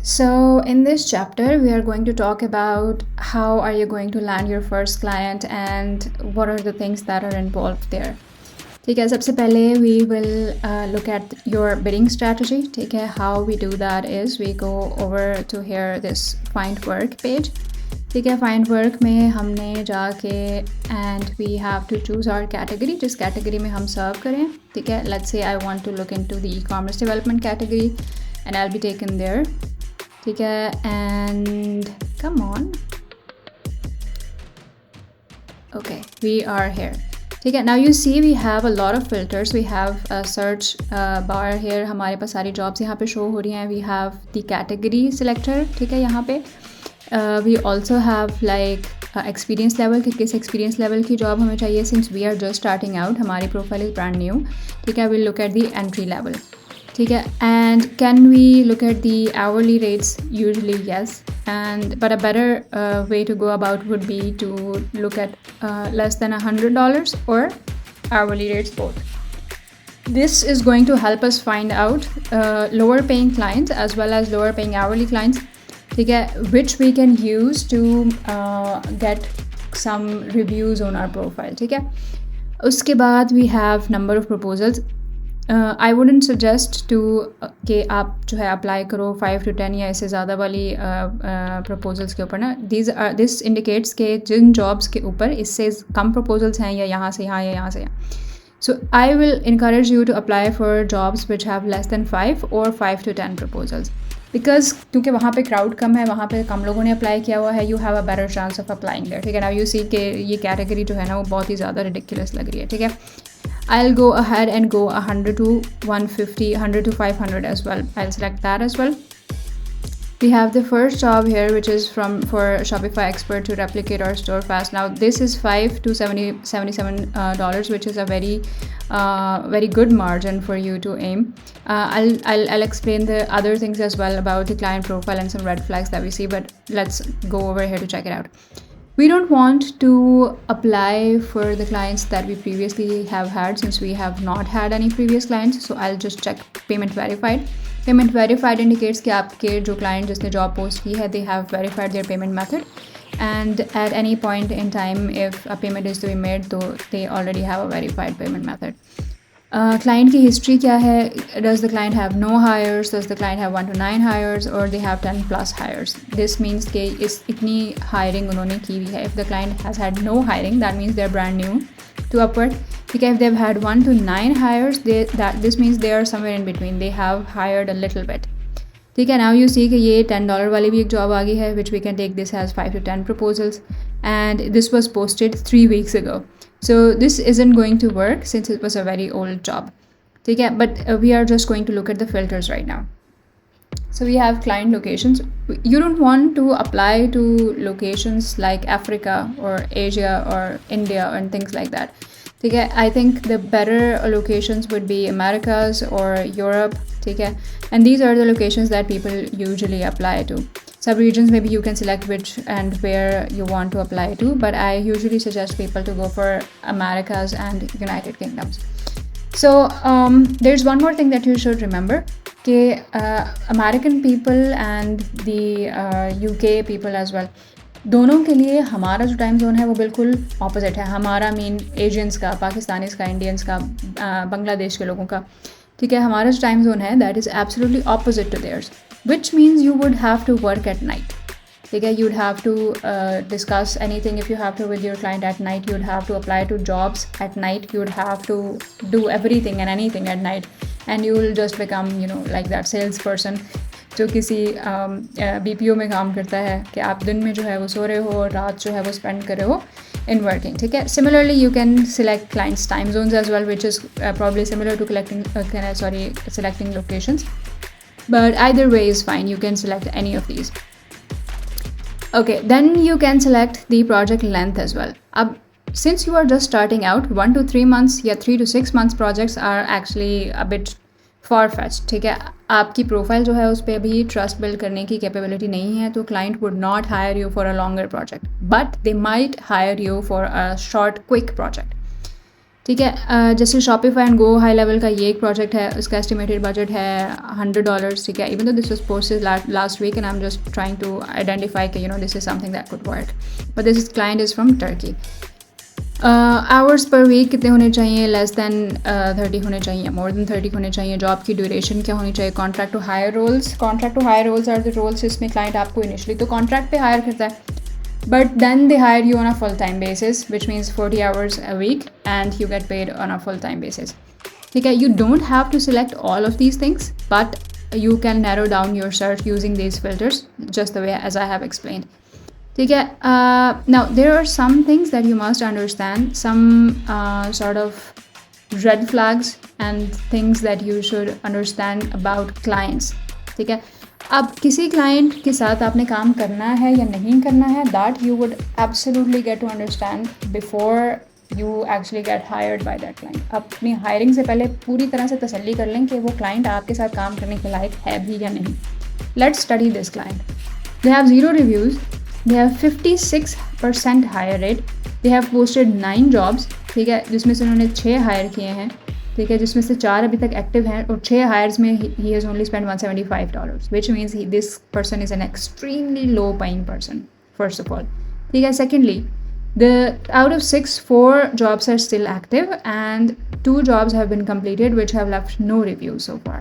So in this chapter, we are going to talk about how are you going to land your first client and what are the things that are involved there. ठीक है, सबसे पहले we will look at your bidding strategy. ठीक है, how we do that is we go over to here this find work page. ठीक है, find work में हमने जाके and we have to choose our category, जिस category में हम serve करें. ठीक है, let's say I want to look into the e-commerce development category and I'll be taken there. ठीक है, and come on. Okay, we are here. ठीक है, now you see we have a lot of filters. We have a search bar here. हमारे पास सारी jobs यहाँ पे show हो रही हैं. We have the category selector. ठीक है, यहाँ पे we also have like experience level, कि किस experience level की job हमें चाहिए. Since we are just starting out, हमारी profile is brand new. ठीक है, we'll look at the entry level. ठीक है, and can we look at the hourly rates? Usually yes, but a better way to go about would be to look at less than $100 or hourly rates both. This is going to help us find out lower paying clients as well as lower paying hourly clients, ठीक है, which we can use to get some reviews on our profile. ठीक है, उसके बाद we have number of proposals. I wouldn't suggest to कि आप जो है अप्लाई करो 5 to 10 या इससे ज़्यादा वाली proposals के ऊपर ना. This indicates कि जिन jobs के ऊपर इससे कम proposals हैं या यहाँ से यहाँ या यहाँ से यहाँ. So I will encourage you to apply for jobs which have less than 5 or 5 to 10 proposals. Because क्योंकि वहाँ पे crowd कम है, वहाँ पे कम लोगों ने अप्लाई किया हुआ है, you have a better chance of applying there. ठीक है, now you see कि ये category जो है ना वो बहुत ही ज़्यादा ridiculous लग रही है. ठीक है, I'll go ahead and go 100 to 150, 100 to 500 as well. I'll select that as well. We have the first job here, which is for Shopify expert to replicate our store fast. Now this is $5 to $77, which is a very good margin for you to aim. I'll explain the other things as well about the client profile and some red flags that we see, but let's go over here to check it out. We don't want to apply for the clients that we previously have had, since we have not had any previous clients. So I'll just check payment verified. Payment verified indicates कि आपके जो client जिसने job post की है, they have verified their payment method, and at any point in time if a payment is to be made, तो they already have a verified payment method. Client की history क्या है? Does the client have no hires? Does the client have 1 to 9 hires or they have 10 plus hires? This means कि इतनी hiring उन्होंने की हुई है. If the client has had no hiring, that means they're brand new to Upwork. ठीक है, if they've had 1 to 9 hires, this means they are somewhere in between. They have hired a little bit. ठीक है, now you see कि ये $10 वाली भी एक job आ गई है, which we can take this as 5 to 10 proposals, and this was posted 3 weeks ago. So this isn't going to work since it was a very old job. ठीक है, but we are just going to look at the filters right now. So we have client locations. You don't want to apply to locations like Africa or Asia or India and things like that. ठीक है, I think the better locations would be Americas or Europe. ठीक है, and these are the locations that people usually apply to. Sub-regions, maybe you can select which and where you want to apply to, but I usually suggest people to go for Americas and United Kingdoms. So there's one more thing that you should remember, कि American people and the UK people as well, दोनों के लिए हमारा जो time zone है वो बिल्कुल opposite है. हमारा मीन एशियंस का, पाकिस्तानीज़ का, इंडियंस का, बांग्लादेश के लोगों का. ठीक है, हमारा जो टाइम जोन है that is absolutely opposite to theirs, which means you would have to work at night. ठीक है, you'd have to discuss anything if you have to with your client at night. You'd have to apply to jobs at night. You'd have to do everything and anything at night, and you will just become, like that salesperson जो किसी BPO में काम करता है कि आप दिन में जो है वो सो रहे हो और रात जो है वो स्पेंड कर रहे हो in working. ठीक है, similarly you can select clients time zones as well, which is probably similar to selecting locations, but either way is fine. You can select any of these. Okay, then you can select the project length as well. Since you are just starting out, 1 to 3 months या 3 to 6 months projects are actually a bit far-fetched. ठीक है, आपकी profile जो है उस पर भी trust build करने की कैपेबिलिटी नहीं है, तो client would not hire you for a longer project, but they might hire you for a short quick project. ठीक है। जैसे Shopify and go high level का ये एक प्रोजेक्ट है, उसका एस्टिमेटेड बजट है $100, ठीक है। Even though this was posted last week and I am just trying to identify कि this is something that could work, but this client is from Turkey. Hours per week कितने होने चाहिए? Less than 30 होने चाहिए, more than 30 होने चाहिए। Job की duration क्या होनी चाहिए? Contract to hire roles, contract to hire roles are the roles जिसमें क्लाइंट आपको इनिशियली तो कॉन्ट्रैक्ट पे हायर करता है, but then they hire you on a full-time basis, which means 40 hours a week and you get paid on a full-time basis. Okay, you don't have to select all of these things, but you can narrow down your search using these filters just the way as I have explained. Okay, now there are some things that you must understand, some sort of red flags and things that you should understand about clients. ठीक है, अब किसी client के साथ आपने काम करना है या नहीं करना है, that you would absolutely get to understand before you actually get hired by that client. अपनी हायरिंग से पहले पूरी तरह से तसल्ली कर लें कि वो क्लाइंट आपके साथ काम करने के लायक है भी या नहीं। Let's study this client. They have 0 reviews, they have 56% hire rate, they have posted 9 jobs, ठीक है, जिसमें से उन्होंने 6 हायर किए हैं, ठीक है, जिसमें से 4 अभी तक एक्टिव हैं और 6 हायर्स में ही has only spend $175, which means this person is an extremely low paying person first of all, ठीक है। Secondly, the out of 6, 4 jobs are still active and 2 jobs have been completed which have left no reviews so far,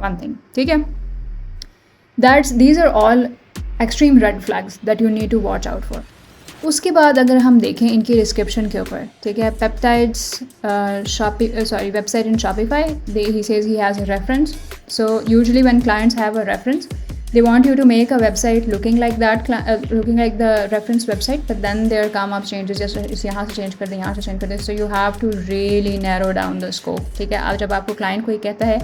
one thing, ठीक है। These are all extreme red flags that you need to watch out for. उसके बाद अगर हम देखें इनकी description के ऊपर, ठीक है, peptides website in Shopify, he says he has a reference. So usually when clients have a reference, they want you to make a website looking like that, looking like the reference website, but then there come up changes, जैसे यहाँ से change कर दें, यहाँ से change कर दें, so you have to really narrow down the scope, ठीक है। अब जब आपको क्लाइंट कोई कहता है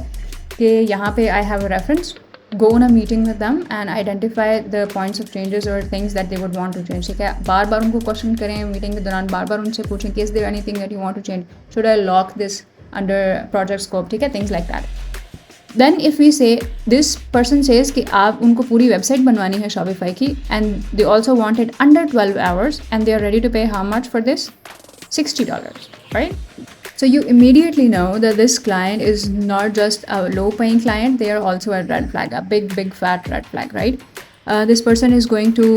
कि यहाँ पे I have a reference, go on a meeting with them and identify the points of changes or things that they would want to change, ठीक है। बार बार उनको क्वेश्चन करें मीटिंग के दौरान, बार बार उनसे पूछें कि is there anything that you want to change, should I lock this under project scope, ठीक है, things like that. Then if we say this person says कि आप उनको पूरी वेबसाइट बनवानी है शॉपिफाई की and they also want it under 12 hours and they are ready to pay how much for this? $60, right? So you immediately know that this client is not just a low-paying client, they are also a red flag, a big, big fat red flag, right? This person is going to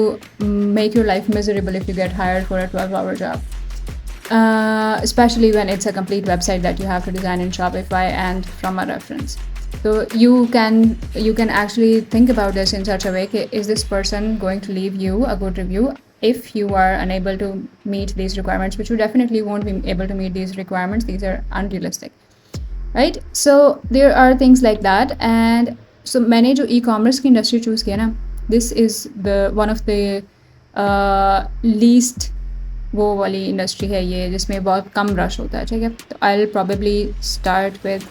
make your life miserable if you get hired for a 12-hour job, especially when it's a complete website that you have to design in Shopify and from a reference. So you can actually think about this in such a way, is this person going to leave you a good review if you are unable to meet these requirements, which you definitely won't be able to meet these requirements. These are unrealistic, right? So there are things like that. And so मैंने जो e-commerce की industry choose किया ना, this is the one of the least वो वाली industry है ये, जिसमें बहुत कम rush होता है, ठीक है। तो I'll probably start with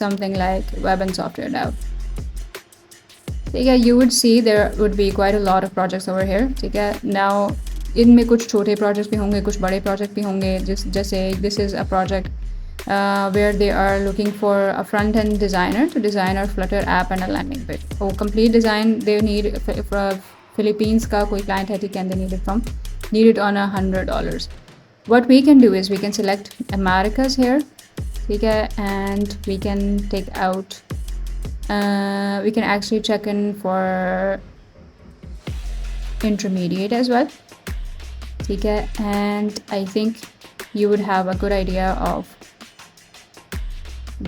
something like web and software dev, ठीक है। You would see there would be quite a lot of projects over here, ठीक है। Now इनमें कुछ छोटे projects भी होंगे, कुछ बड़े project भी होंगे, जैसे this is a project where they are looking for a front-end designer to design a Flutter app and a landing page. Oh, complete design they need Philippines का कोई client है, ठीक है, they need it on $100. What we can do is we can select Americas here, ठीक है, and we can take out we can actually check in for intermediate as well, ठीक है, and I think you would have a good idea of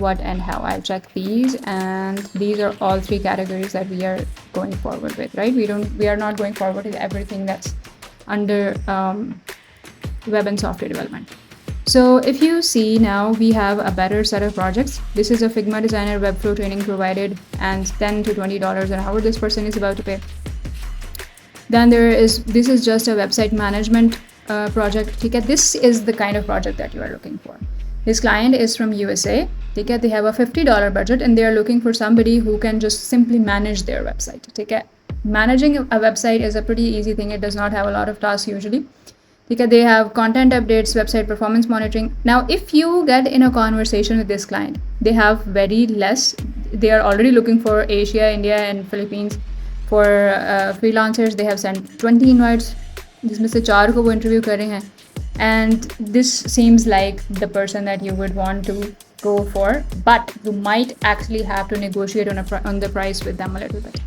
what and how. I'll check these, and these are all 3 categories that we are going forward with, right? We are not going forward with everything that's under web and software development. So if you see now, we have a better set of projects. This is a Figma designer Webflow training provided and $10 to $20 an hour this person is about to pay. Then this is just a website management project, ठीक है। This is the kind of project that you are looking for. This client is from USA, ठीक है, they have a $50 budget and they are looking for somebody who can just simply manage their website, ठीक है। Managing a website is a pretty easy thing. It does not have a lot of tasks usually. Okay, they have content updates, website performance monitoring. Now, if you get in a conversation with this client, they have very less. They are already looking for Asia, India, and Philippines. For freelancers, they have sent 20 invites. जिसमें से 4 को वो interview कर रहे हैं, and this seems like the person that you would want to go for, but you might actually have to negotiate on the price with them a little bit.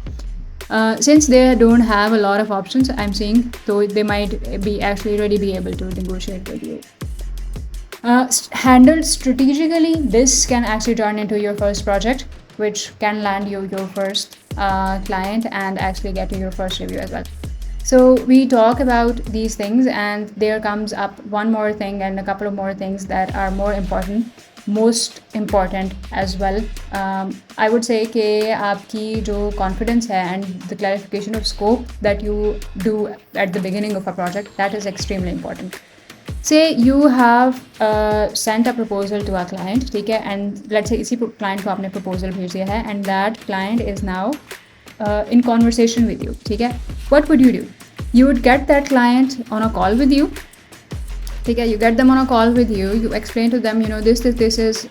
Since they don't have a lot of options, I'm seeing, so they might be actually already be able to negotiate with you. Handled strategically, this can actually turn into your first project, which can land you your first client and actually get you your first review as well. So we talk about these things, and there comes up one more thing and a couple of more things that are most important as well. I would say कि आपकी जो confidence है and the clarification of scope that you do at the beginning of a project, that is extremely important. Say you have sent a proposal to a client, ठीक है, and let's say इसी client को आपने proposal भेज दिया है, and that client is now in conversation with you, ठीक है. What would you do? You would get that client on a call with you, ठीक है. You get them on a call with you, you explain to them, this is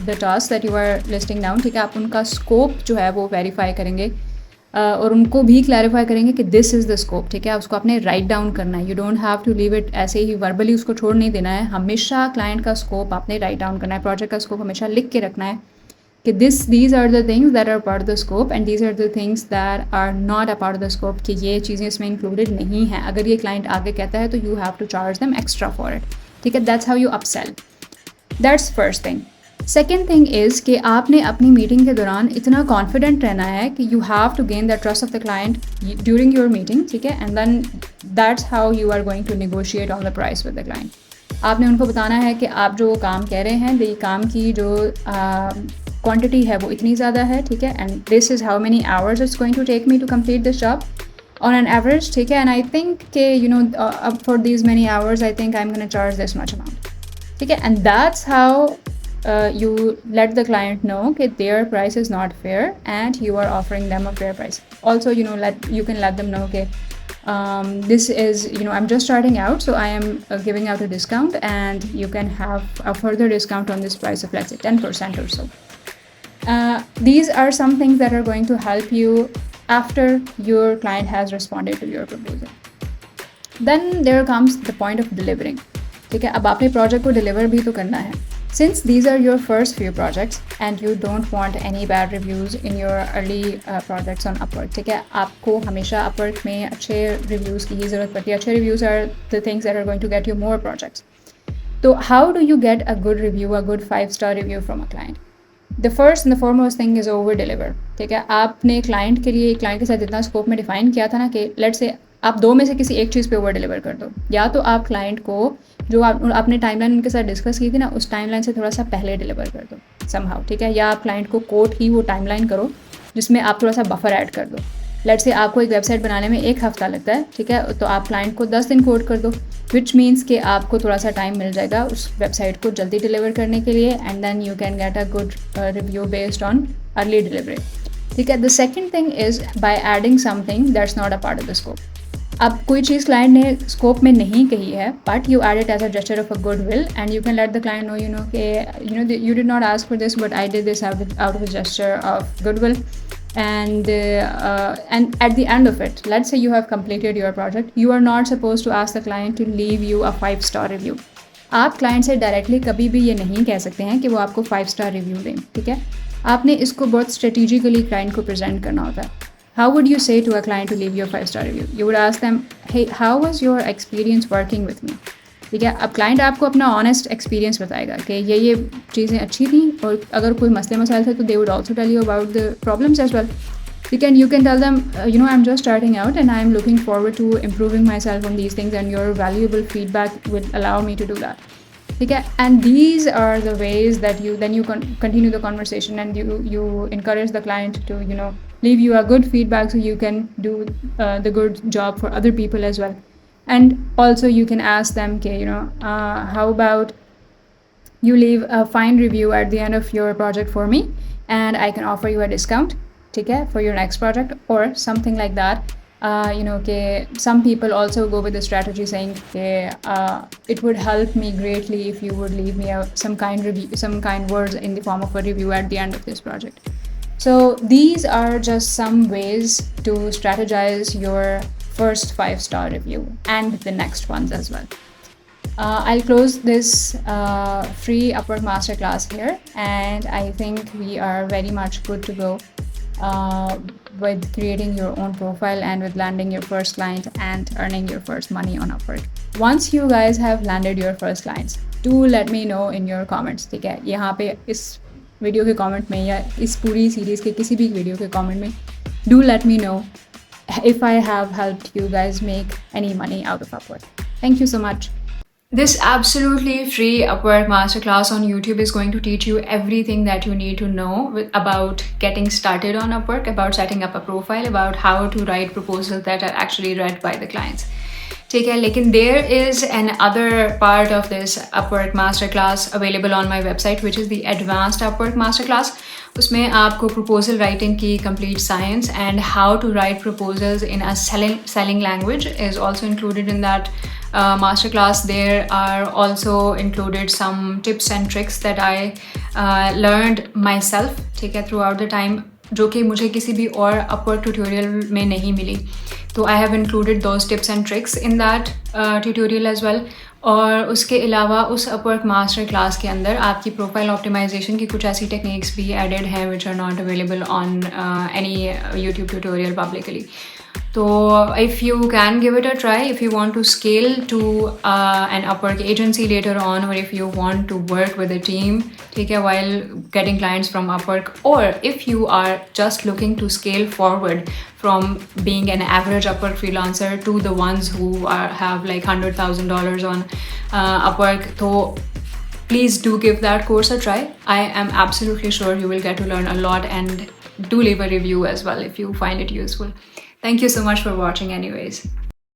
the task that you are listing down, ठीक है. आप उनका scope जो है वो verify करेंगे और उनको भी क्लैरिफाई करेंगे कि दिस इज़ द स्कोप, ठीक है. उसको आपने राइट डाउन करना है. You don't have to leave it ऐसे ही वर्बली उसको छोड़ नहीं देना है. हमेशा क्लाइंट का स्कोप आपने राइट डाउन करना है, प्रोजेक्ट का स्कोप हमेशा लिख के रखना है कि these are the things that are part of the scope and these are the things that are not a part of the scope, कि ये चीज़ें इसमें इंक्लूडेड नहीं हैं. अगर ये क्लाइंट आगे कहता है तो you have to charge them extra for it, ठीक है. That's how you upsell. That's first thing. Second thing is कि आपने अपनी मीटिंग के दौरान इतना कॉन्फिडेंट रहना है कि you have to gain the trust of the client during your meeting, ठीक है. And then that's how you are going to negotiate on the price with the client. आपने उनको बताना है कि आप जो काम कह रहे हैं, ये काम की जो क्वांटिटी है वो इतनी ज़्यादा है, ठीक है. And this is how many hours it's going to take me to complete this job on an average, ठीक है. एंड आई थिंक कि for these many hours I think I'm going to charge this much amount, ठीक है. And that's how you let the client know that their price is not fair and you are offering them a fair price. Also, you can let them know that this is, I'm just starting out, so I am giving out a discount and you can have a further discount on this price of, let's say, 10% or so. These are some things that are going to help you after your client has responded to your proposal. Then there comes the point of delivering, ठीक है. अब आपने project को deliver भी तो करना है. Since these are your first few projects and you don't want any bad reviews in your early projects on Upwork, ठीक है. आपको हमेशा Upwork में अच्छे reviews की ही ज़रूरत पड़ती है. अच्छे reviews are the things that are going to get you more projects. So how do you get a good review, a good 5-star review from a client? The first and the foremost thing is over deliver, ठीक है. आपने client के साथ इतना scope में define किया था ना कि लेट्स से आप दो में से किसी एक चीज़ पे ओवर डिलीवर कर दो. या तो आप क्लाइंट को जो आपने टाइमलाइन उनके साथ डिस्कस की थी ना, उस टाइमलाइन से थोड़ा सा पहले डिलीवर कर दो समहाउ, ठीक है. या आप क्लाइंट को कोट ही वो टाइमलाइन करो जिसमें आप थोड़ा सा बफर ऐड कर दो. लेट्स से आपको एक वेबसाइट बनाने में 1 हफ्ता लगता है, ठीक है. तो आप क्लाइंट को 10 दिन कोट कर दो, विच मीन्स कि आपको थोड़ा सा टाइम मिल जाएगा उस वेबसाइट को जल्दी डिलीवर करने के लिए. And then you can get a good review based on early delivery, ठीक है. The second thing is by adding something that's not a part of the scope. अब कोई चीज़ क्लाइंट ने स्कोप में नहीं कही है, but you add it as a gesture of a good will and you can let the client know कि you did not ask for this but I did this out of a gesture of good will. And at the end of it, let's say you have completed your project, you are not supposed to ask the client to leave you a 5-star review. आप client से directly कभी भी ये नहीं कह सकते हैं कि वो आपको 5-star रिव्यू दें, ठीक है. आपने इसको बहुत स्ट्रेटेजिकली क्लाइंट को प्रेजेंट करना होता है. How would you say to a client to leave your 5-star review? You would ask them, hey, how was your experience working with me? ठीक है. अब क्लाइंट आपको अपना ऑनेस्ट एक्सपीरियंस बताएगा कि ये चीज़ें अच्छी थी, और अगर कोई मसले मसाइल थे तो they would also tell you about the problems as well. You can tell them, I'm just starting out and I'm looking forward to improving myself on these things and your valuable feedback will allow me to do that. Okay? And these are the ways that you continue the conversation and you encourage the client to, leave you a good feedback so you can do the good job for other people as well. And also you can ask them, how about you leave a fine review at the end of your project for me and I can offer you a discount, ठीक है, for your next project or something like that. Some people also go with the strategy saying it would help me greatly if you would leave me some kind words in the form of a review at the end of this project. So these are just some ways to strategize your first 5-star review and the next ones as well. I'll close this free Upwork Masterclass here, and I think we are very much good to go with creating your own profile and with landing your first client and earning your first money on Upwork. Once you guys have landed your first clients, do let me know in your comments. ठीक है, यहाँ पे इस video के comment में या इस पूरी सीरीज़ के किसी भी वीडियो के कमेंट में do let me know if I have helped you guys make any money out of Upwork. Thank you so much. This absolutely free Upwork Masterclass on YouTube is going to teach you everything that you need to know about getting started on Upwork, about setting up a profile, about how to write proposals that are actually read by the clients. ठीक है, लेकिन there is another part of this Upwork Masterclass available on my website, which is the Advanced Upwork Masterclass. उसमें आपको proposal writing की complete science and how to write proposals in a selling language is also included in that masterclass. There are also included some tips and tricks that I learned myself, ठीक है, throughout the time, जो कि मुझे किसी भी और Upwork tutorial में नहीं मिली. तो I have included those tips and tricks in that tutorial as well. और उसके अलावा उस Upwork मास्टर क्लास के अंदर आपकी प्रोफाइल ऑप्टिमाइजेशन की कुछ ऐसी टेक्निक्स भी एडेड हैं which are not available on any YouTube tutorial publicly. So if you can give it a try, if you want to scale to an Upwork agency later on, or if you want to work with a team, take a while getting clients from Upwork, or if you are just looking to scale forward from being an average Upwork freelancer to the ones who have like $100,000 on Upwork, so please do give that course a try. I am absolutely sure you will get to learn a lot, and do leave a review as well if you find it useful. Thank you so much for watching anyways.